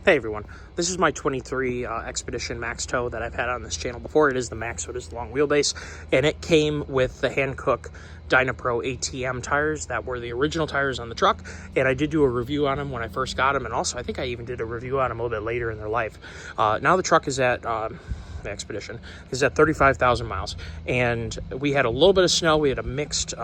Hey everyone, this is my 23 Expedition Max Tow that I've had on this channel before. It is the Max, so it is the long wheelbase, and it came with the Hankook Pro AT M tires that were the original tires on the truck, and I did do a review on them when I first got them, and also I think I even did a review on them a little bit later in their life. Now the truck is at, the Expedition is at 35,000 miles, and we had a little bit of snow. We had a mixed,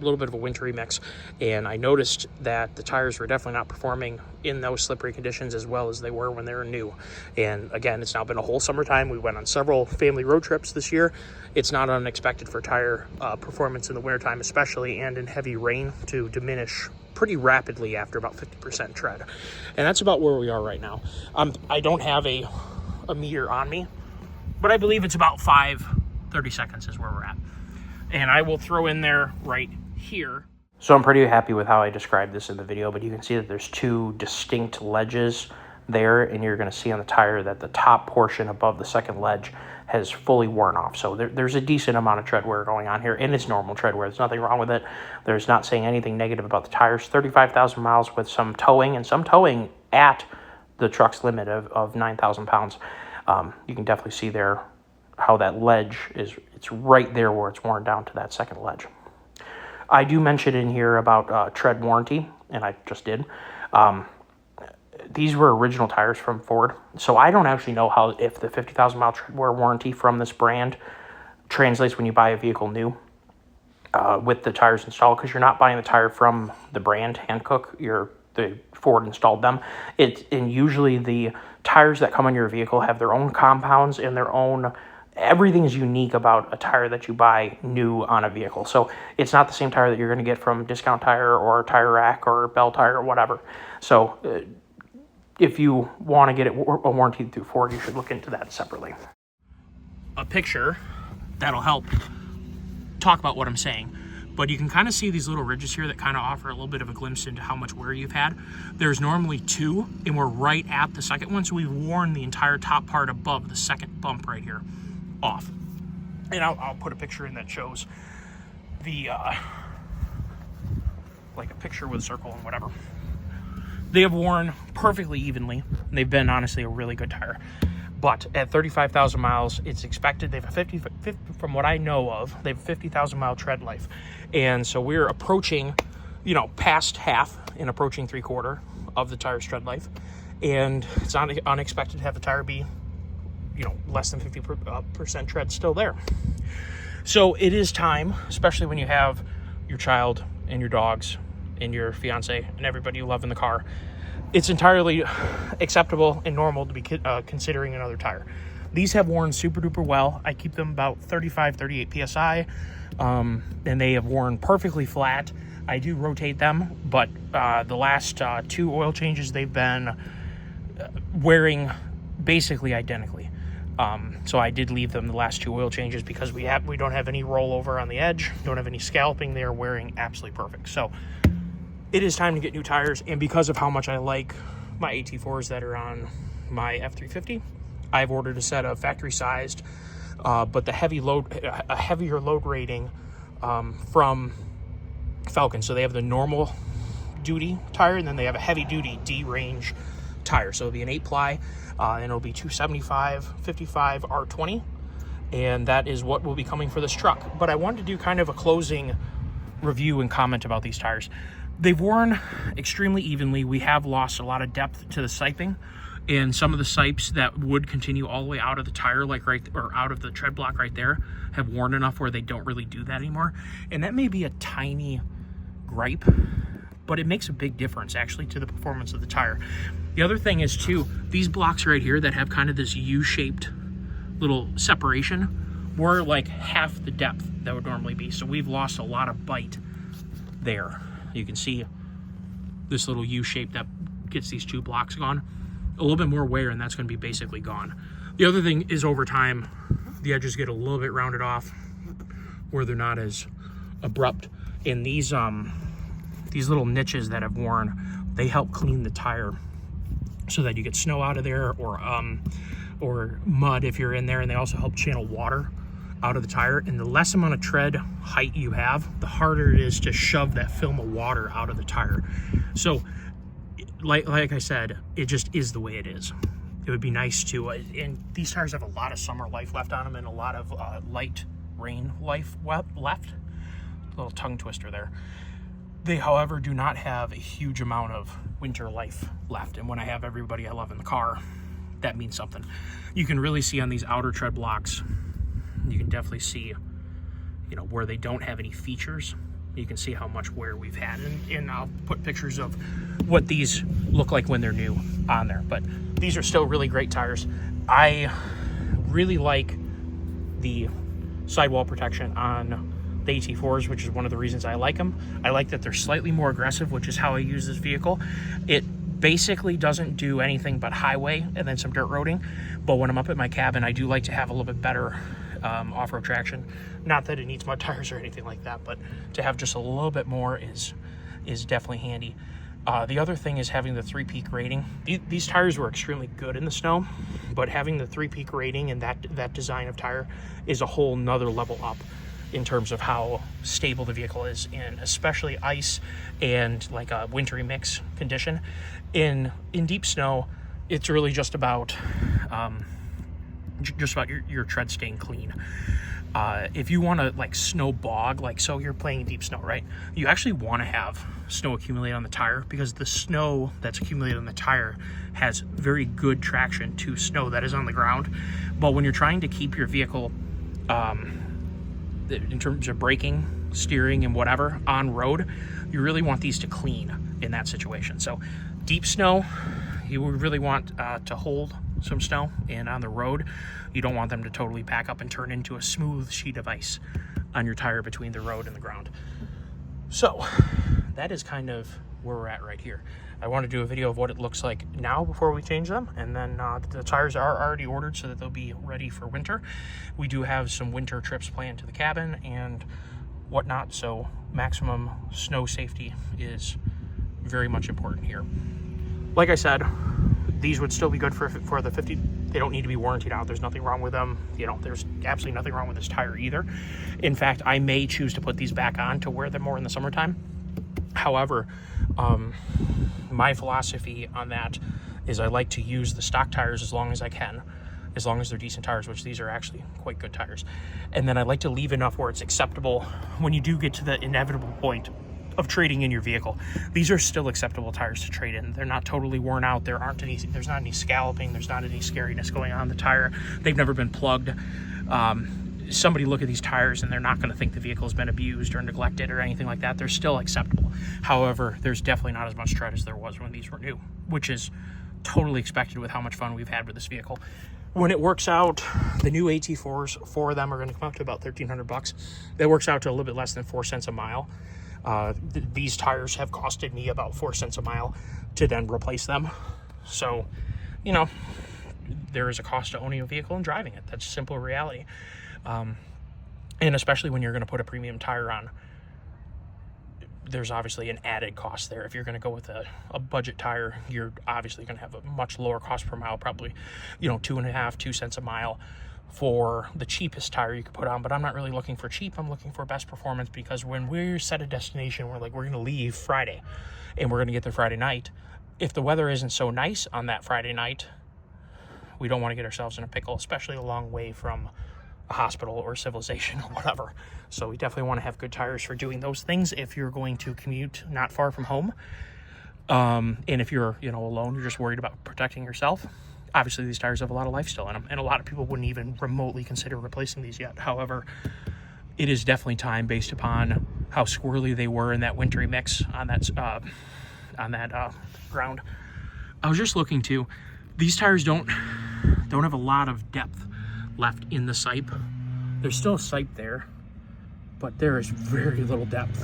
little bit of a wintry mix, and I noticed that the tires were definitely not performing in those slippery conditions as well as they were when they were new. And again, it's now been a whole summertime. We went on several family road trips this year. It's not unexpected for tire performance in the wintertime especially, and in heavy rain, to diminish pretty rapidly after about 50% tread. And that's about where we are right now. I don't have a meter on me, but I believe it's about 30 seconds is where we're at. And I will throw in there right here. So I'm pretty happy with how I described this in the video, but you can see that there's two distinct ledges there, and you're going to see on the tire that the top portion above the second ledge has fully worn off. So there's a decent amount of tread wear going on here, and it's normal tread wear. There's nothing wrong with it. There's not saying anything negative about the tires. 35,000 miles with some towing, and some towing at the truck's limit of 9,000 pounds. You can definitely see there how that ledge is. It's right there where it's worn down to that second ledge. I do mention in here about tread warranty, and I just did. These were original tires from Ford, so I don't actually know if the 50,000 mile tread wear warranty from this brand translates when you buy a vehicle new with the tires installed, because you're not buying the tire from the brand Hankook. The Ford installed them. And usually the tires that come on your vehicle have their own compounds and their own. Everything is unique about a tire that you buy new on a vehicle. So it's not the same tire that you're going to get from Discount Tire or Tire Rack or Bell Tire or whatever. So if you want to get it a warranty through Ford, you should look into that separately. A picture that'll help talk about what I'm saying. But you can kind of see these little ridges here that kind of offer a little bit of a glimpse into how much wear you've had. There's normally two, and we're right at the second one. So we've worn the entire top part above the second bump right here off. And I'll put a picture in that shows the like a picture with a circle and whatever. They have worn perfectly evenly. They've been honestly a really good tire, but at 35,000 miles it's expected. They have a 50 from what I know of, they have a 50,000 mile tread life, and so we're approaching, past half and approaching 3/4 of the tire's tread life, and it's not unexpected to have the tire be less than 50% tread still there. So it is time, especially when you have your child and your dogs and your fiance and everybody you love in the car, it's entirely acceptable and normal to be considering another tire. These have worn super duper well. I keep them about 35-38 psi, and they have worn perfectly flat. I do rotate them, but the last two oil changes, they've been wearing basically identically. So I did leave them the last two oil changes because we don't have any rollover on the edge, don't have any scalloping. They are wearing absolutely perfect. So it is time to get new tires, and because of how much I like my AT4s that are on my F350, I've ordered a set of factory sized, but a heavier load rating from Falken. So they have the normal duty tire, and then they have a heavy duty D range tire. So it'll be an 8-ply, and it'll be 275 55 R20, and that is what will be coming for this truck. But I wanted to do kind of a closing review and comment about these tires. They've worn extremely evenly. We have lost a lot of depth to the siping, and some of the sipes that would continue all the way out of the tire, like out of the tread block right there, have worn enough where they don't really do that anymore. And that may be a tiny gripe, but it makes a big difference actually to the performance of the tire. The other thing is too, these blocks right here that have kind of this U-shaped little separation were like half the depth that would normally be. So we've lost a lot of bite there. You can see this little U shape that gets these two blocks gone. A little bit more wear, and that's going to be basically gone. The other thing is, over time, the edges get a little bit rounded off where they're not as abrupt. And these little niches that have worn, they help clean the tire so that you get snow out of there, or mud if you're in there, and they also help channel water out of the tire. And the less amount of tread height you have, the harder it is to shove that film of water out of the tire. So like I said, it just is the way it is. It would be nice to, and these tires have a lot of summer life left on them and a lot of light rain life left. A little tongue twister there. They, however, do not have a huge amount of winter life left. And when I have everybody I love in the car, that means something. You can really see on these outer tread blocks, you can definitely see, you know, where they don't have any features. You can see how much wear we've had. And I'll put pictures of what these look like when they're new on there. But these are still really great tires. I really like the sidewall protection on the AT4s, which is one of the reasons I like them. I like that they're slightly more aggressive, which is how I use this vehicle. It basically doesn't do anything but highway and then some dirt roading. But when I'm up at my cabin, I do like to have a little bit better off-road traction. Not that it needs mud tires or anything like that, but to have just a little bit more is definitely handy. The other thing is having the 3-peak rating. These tires were extremely good in the snow, but having the 3-peak rating and that design of tire is a whole nother level up in terms of how stable the vehicle is in especially ice and like a wintry mix condition. In deep snow, it's really just about your tread staying clean. If you want to like snow bog, like so you're playing deep snow, right? You actually want to have snow accumulate on the tire because the snow that's accumulated on the tire has very good traction to snow that is on the ground. But when you're trying to keep your vehicle in terms of braking, steering, and whatever on road, you really want these to clean in that situation. So deep snow, you would really want to hold some snow, and on the road you don't want them to totally back up and turn into a smooth sheet of ice on your tire between the road and the ground. So that is kind of where we're at right here. I want to do a video of what it looks like now before we change them, and then the tires are already ordered so that they'll be ready for winter. We do have some winter trips planned to the cabin and whatnot, so maximum snow safety is very much important here. Like I said, these would still be good for the 50. They don't need to be warrantied out. There's nothing wrong with them. You know, there's absolutely nothing wrong with this tire either. In fact, I may choose to put these back on to wear them more in the summertime. However, my philosophy on that is I like to use the stock tires as long as I can, as long as they're decent tires, which these are actually quite good tires. And then I like to leave enough where it's acceptable when you do get to the inevitable point of trading in your vehicle. These are still acceptable tires to trade in. They're not totally worn out. There's not any scalloping. There's not any scariness going on the tire. They've never been plugged. Somebody look at these tires and they're not going to think the vehicle has been abused or neglected or anything like that. They're still acceptable. However, there's definitely not as much tread as there was when these were new, which is totally expected with how much fun we've had with this vehicle. When it works out, the new AT4s, 4 of them are going to come up to about $1,300. That works out to a little bit less than 4 cents a mile. These tires have costed me about 4 cents a mile to then replace them. So, you know, there is a cost to owning a vehicle and driving it. That's a simple reality. And especially when you're going to put a premium tire on, there's obviously an added cost there. If you're going to go with a budget tire, you're obviously going to have a much lower cost per mile, probably, you know, 2 cents a mile for the cheapest tire you could put on. But I'm not really looking for cheap. I'm looking for best performance, because when we're set a destination, we're going to leave Friday and we're going to get there Friday night. If the weather isn't so nice on that Friday night, we don't want to get ourselves in a pickle, especially a long way from a hospital or civilization or whatever. So we definitely want to have good tires for doing those things if you're going to commute not far from home. And if you're, you know, alone, you're just worried about protecting yourself. Obviously, these tires have a lot of life still in them, and a lot of people wouldn't even remotely consider replacing these yet. However, it is definitely time, based upon how squirrely they were in that wintry mix on that ground. I was just looking too. These tires don't have a lot of depth left in the sipe. There's still a sipe there, but there is very little depth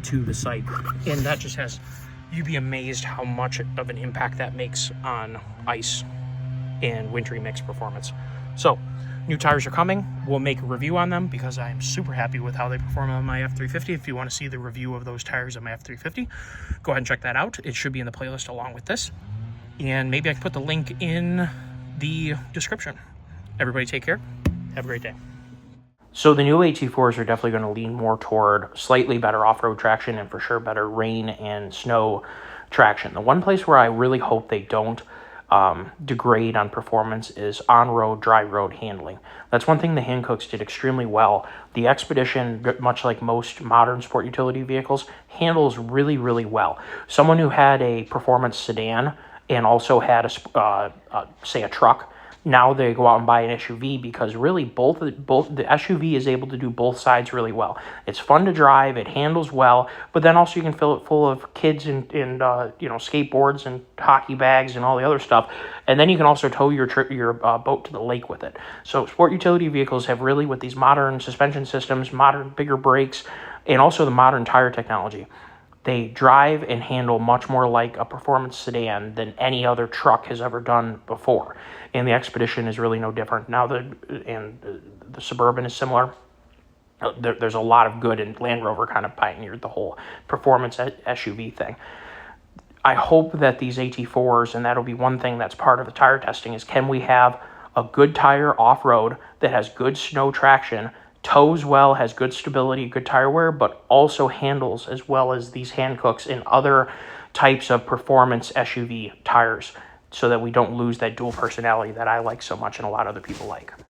to the sipe, and that just has, you'd be amazed how much of an impact that makes on ice and wintry mix performance. So new tires are coming. We'll make a review on them because I'm super happy with how they perform on my F350. If you want to see the review of those tires on my F350, go ahead and check that out. It should be in the playlist along with this, and maybe I can put the link in the description. Everybody take care. Have a great day. So the new AT4s are definitely going to lean more toward slightly better off-road traction and for sure better rain and snow traction. The one place where I really hope they don't degrade on performance is on-road, dry road handling. That's one thing the Hankooks did extremely well. The Expedition, much like most modern sport utility vehicles, handles really, really well. Someone who had a performance sedan and also had say a truck, now they go out and buy an SUV because really both the SUV is able to do both sides really well. It's fun to drive, it handles well, but then also you can fill it full of kids and skateboards and hockey bags and all the other stuff, and then you can also tow your boat to the lake with it. So sport utility vehicles have really, with these modern suspension systems, modern bigger brakes, and also the modern tire technology, they drive and handle much more like a performance sedan than any other truck has ever done before. And the Expedition is really no different. Now the Suburban is similar. There's a lot of good, and Land Rover kind of pioneered the whole performance SUV thing. I hope that these AT4s, and that'll be one thing that's part of the tire testing, is can we have a good tire off-road that has good snow traction, tows well, has good stability, good tire wear, but also handles as well as these Hankooks and other types of performance SUV tires, so that we don't lose that dual personality that I like so much and a lot of other people like.